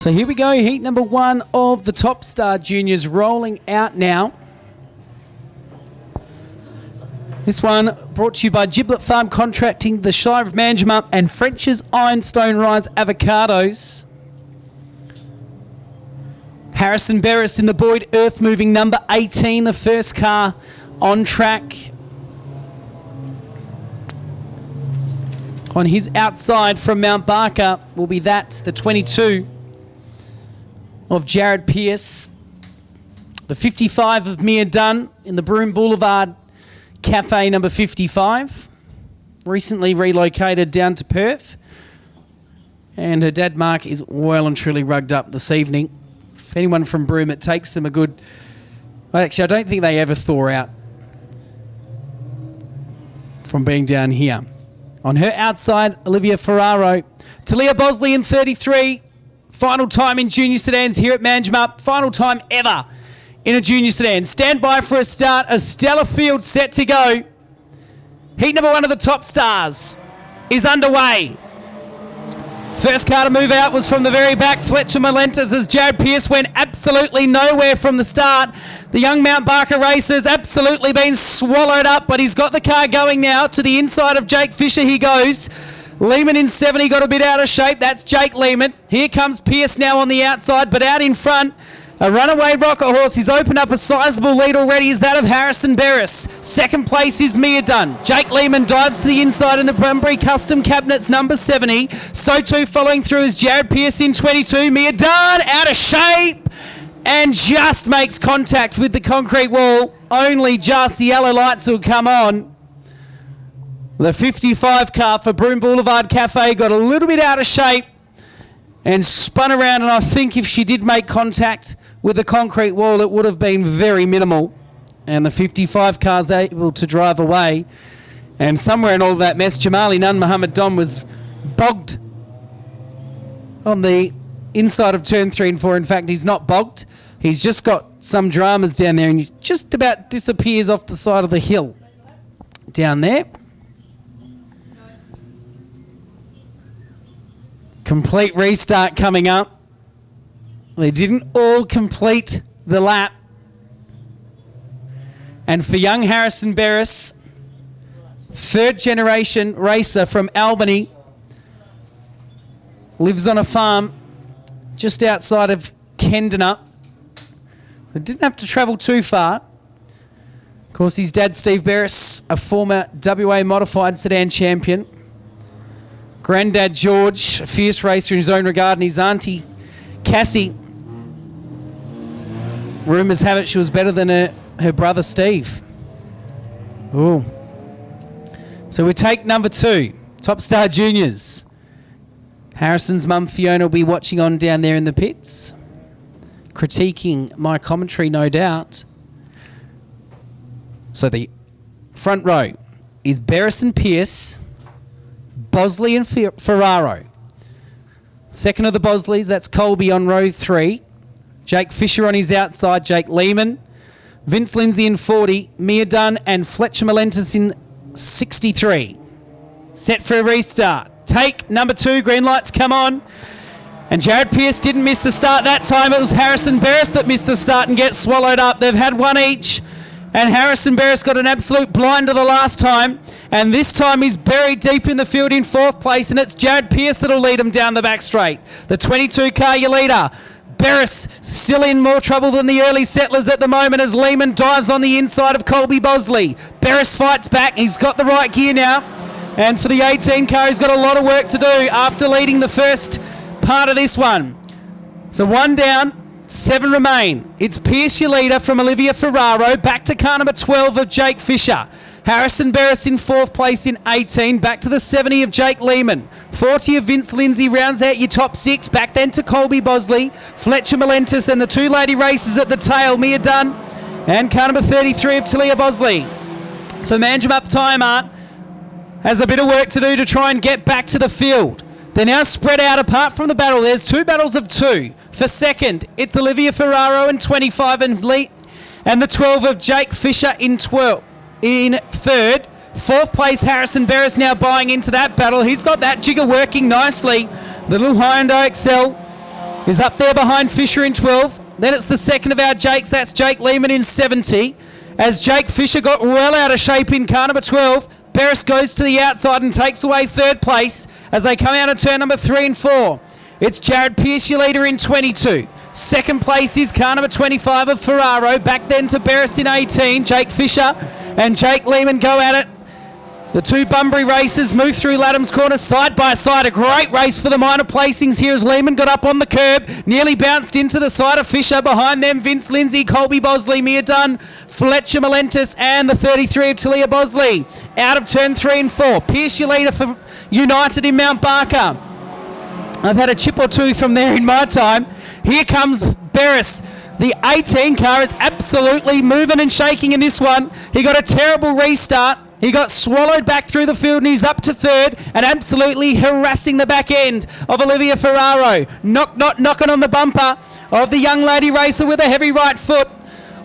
So here we go, heat number 1 of the Top Star Juniors rolling out now. This one brought to you by Giblet Farm Contracting, the Shire of Manjimup, and French's Ironstone Rise Avocados. Harrison Berris in the Boyd Earth Moving number 18, the first car on track. On his outside from Mount Barker will be the 22 of Jared Pierce. The 55 of Mia Dunn in the Broome Boulevard Cafe number 55. Recently relocated down to Perth. And her dad Mark is well and truly rugged up this evening. If anyone from Broome, it takes them a good... Actually, I don't think they ever thaw out from being down here. On her outside, Olivia Ferraro. Talia Bosley in 33. Final time in junior sedans here at Manjimup. Final time ever in a junior sedan. Stand by for a start. A stellar field set to go. Heat number 1 of the Top Stars is underway. First car to move out was from the very back, Fletcher Melentes, as Jared Pierce went absolutely nowhere from the start. The young Mount Barker racer's absolutely been swallowed up, but he's got the car going now. To the inside of Jake Fisher he goes. Lehman in 70 got a bit out of shape. That's Jake Lehman. Here comes Pierce now on the outside, but out in front, a runaway rocket horse. He's opened up a sizable lead already, is that of Harrison Berris. Second place is Mia Dunn. Jake Lehman dives to the inside in the Bunbury Custom Cabinets number 70. So too following through is Jared Pierce in 22. Mia Dunn out of shape and just makes contact with the concrete wall. Only just. The yellow lights will come on. The 55 car for Broome Boulevard Cafe got a little bit out of shape and spun around, and I think if she did make contact with the concrete wall, it would have been very minimal. And the 55 car's able to drive away. And somewhere in all that mess, Jamali Nunn Muhammad Don was bogged on the inside of turn 3 and 4. In fact, he's not bogged. He's just got some dramas down there, and he just about disappears off the side of the hill down there. Complete restart coming up. They didn't all complete the lap. And for young Harrison Berris, third generation racer from Albany, lives on a farm just outside of Kendana. They didn't have to travel too far. Of course, his dad, Steve Berris, a former WA modified sedan champion. Granddad George, a fierce racer in his own regard, and his auntie Cassie, rumours have it she was better than her brother Steve. Ooh. So we take number 2, Top Star Juniors. Harrison's mum Fiona will be watching on down there in the pits, critiquing my commentary, no doubt. So the front row is Berris and Pierce, Bosley and Ferraro. Second of the Bosleys, that's Colby on row 3. Jake Fisher on his outside, Jake Lehman. Vince Lindsay in 40, Mia Dunn and Fletcher Melentes in 63. Set for a restart. Take number 2, green lights come on. And Jared Pierce didn't miss the start that time. It was Harrison Berris that missed the start and gets swallowed up. They've had one each. And Harrison Berris got an absolute blinder the last time. And this time he's buried deep in the field in 4th place. And it's Jared Pierce that'll lead him down the back straight. The 22 car, your leader. Berris still in more trouble than the early settlers at the moment as Lehman dives on the inside of Colby Bosley. Berris fights back. He's got the right gear now. And for the 18 car, he's got a lot of work to do after leading the first part of this one. So 1 down. 7 remain. It's Pierce, your leader, from Olivia Ferraro. Back to car number 12 of Jake Fisher. Harrison Berris in 4th place in 18. Back to the 70 of Jake Lehman. 40 of Vince Lindsay rounds out your top 6. Back then to Colby Bosley, Fletcher Melentes, and the 2 lady racers at the tail, Mia Dunn and car number 33 of Talia Bosley. For Manjimup Tyre Mart has a bit of work to do to try and get back to the field. They're now spread out apart from the battle. There's 2 battles of 2. For second, it's Olivia Ferraro in 25 and the 12 of Jake Fisher in 12. In third, 4th place Harrison Berris now buying into that battle. He's got that jigger working nicely. The little Hyundai Excel is up there behind Fisher in 12. Then it's the second of our Jakes. That's Jake Lehman in 70. As Jake Fisher got well out of shape in car number 12, Barris goes to the outside and takes away third place as they come out of turn number 3 and 4. It's Jared Pearce, your leader, in 22. Second place is car number 25 of Ferraro. Back then to Barris in 18. Jake Fisher and Jake Lehman go at it. The two Bunbury racers move through Latham's Corner side by side. A great race for the minor placings here as Lehman got up on the curb. Nearly bounced into the side of Fisher. Behind them, Vince Lindsay, Colby Bosley, Mia Dunn, Fletcher Malentis, and the 33 of Talia Bosley. Out of turn 3 and 4. Pierce, your leader for United in Mount Barker. I've had a chip or two from there in my time. Here comes Barris. The 18 car is absolutely moving and shaking in this one. He got a terrible restart. He got swallowed back through the field and he's up to third and absolutely harassing the back end of Olivia Ferraro. Knocking on the bumper of the young lady racer with a heavy right foot.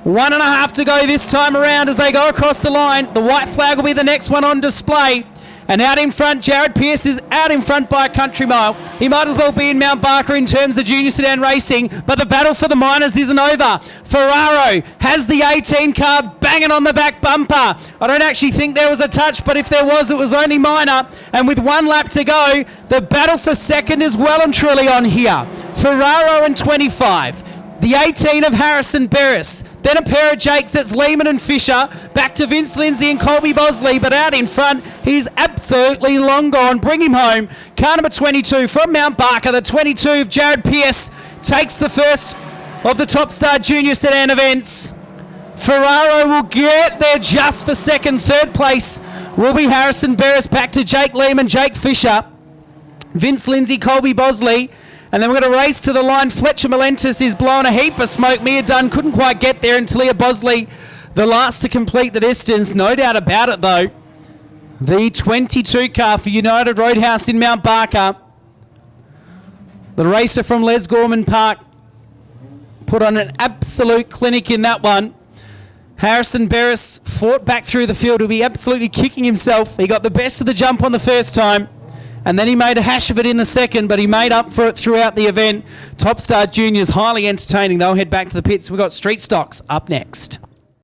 1.5 to go this time around as they go across the line. The white flag will be the next one on display. And out in front, Jared Pearce is out in front by a country mile. He might as well be in Mount Barker in terms of junior sedan racing, but the battle for the minors isn't over. Ferraro has the 18 car banging on the back bumper. I don't actually think there was a touch, but if there was, it was only minor. And with 1 lap to go, the battle for second is well and truly on here. Ferraro and 25. The 18 of Harrison Barris. Then a pair of Jakes, it's Lehman and Fisher. Back to Vince Lindsay and Colby Bosley, but out in front, he's absolutely long gone. Bring him home. Car number 22 from Mount Barker, the 22 of Jared Pearce, takes the first of the Top Star Junior Sedan events. Ferraro will get there just for second. Third place will be Harrison Barris. Back to Jake Lehman, Jake Fisher, Vince Lindsay, Colby Bosley. And then we're going to race to the line. Fletcher Malentis is blowing a heap of smoke. Mia Dunn couldn't quite get there until Talia Bosley, the last to complete the distance. No doubt about it, though. The 22 car for United Roadhouse in Mount Barker. The racer from Les Gorman Park put on an absolute clinic in that one. Harrison Barris fought back through the field. He'll be absolutely kicking himself. He got the best of the jump on the first time. And then he made a hash of it in the second, but he made up for it throughout the event. Top Star Juniors, highly entertaining. They'll head back to the pits. We've got Street Stocks up next.